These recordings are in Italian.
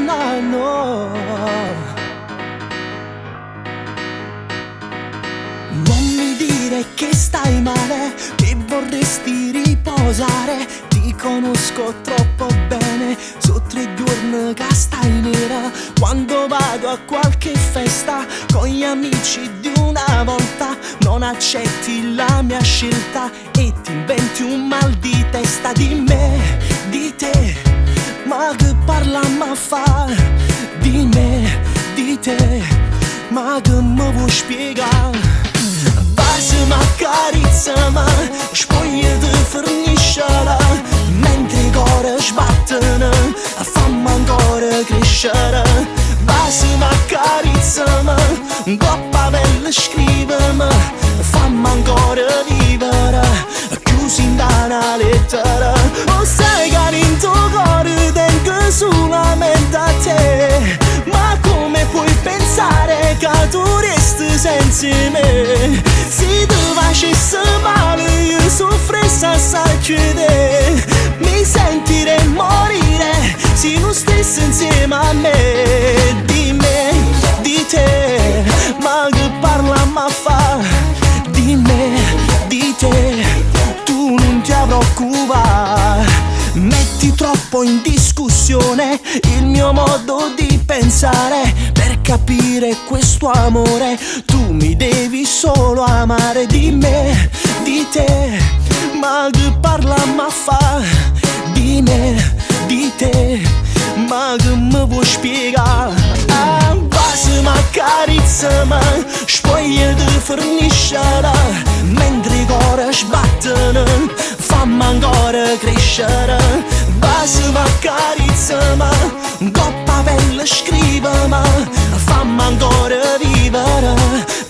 no, no. Non mi dire che stai male, che vorresti riposare. Ti conosco troppo bene, so 3 giorni che stai nera. Quando vado a qualche festa con gli amici di una volta, non accetti la mia scelta e ti inventi un mal di testa. Di me, di te, ma che parla ma fa? Di me, di te, ma che mi vuoi spiegare? Basi-mi, accarezzami, spogliati, forniscila, mentre i cori sbattono, fammi ancora crescere. Basi-mi, accarezzami, coppa pelle scrivimi, fammi ancora vivere, chiusi in una lettera. O sai che in tuo cuore tengo solamente a te, ma come puoi pensare che tu resti senza me? Se tu facessi male io soffrissi assai più di te, mi sentirei morire se non stessi insieme a me. Di me, di te, ma che parla ma fa? Di me, di te, tu non ti preoccupare. Metti troppo in discussione il mio modo di pensare, per capire questo amore tu mi devi solo amare. Di me, di te, ma che parla ma fa? Di me, di te, ma che mi vuoi spiegare? Basi-mi, accarezzami, spogliati, forniscila, mentre i cori sbattono, fammi ancora crescere. Basi-mi, accarezzami, coppa pelle scrivimi, fammi ancora vivere,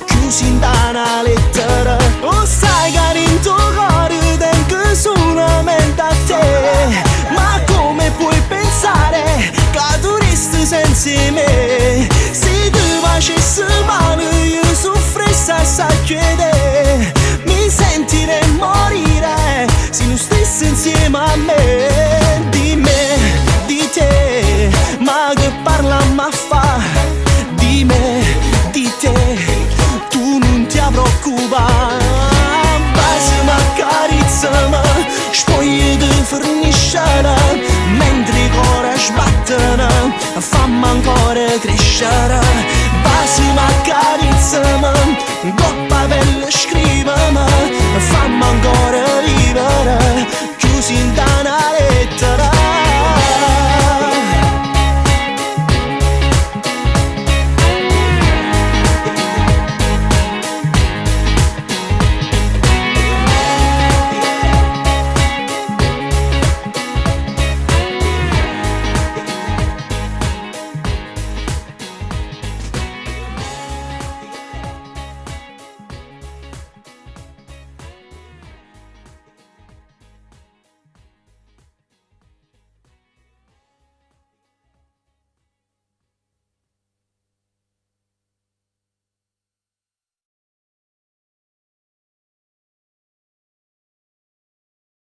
chiusi in una lettera. O sai che in tuo cuore tengo solamente a te, ma come puoi pensare che tu resti senza me? Se tu facessi male io soffrissi assai più di te, mi sentirei morire se non stessi insieme a me. Di me, di te, ma che parla ma fa? Di me, di te, tu non ti preoccupare. Basi-mi, accarezzami, spogliati, forniscila, mentre i cori sbattono, fammi ancora crescere. Basi-mi, accarezzami, coppa pelle scrivimi, fammi ancora vivere, chiusi in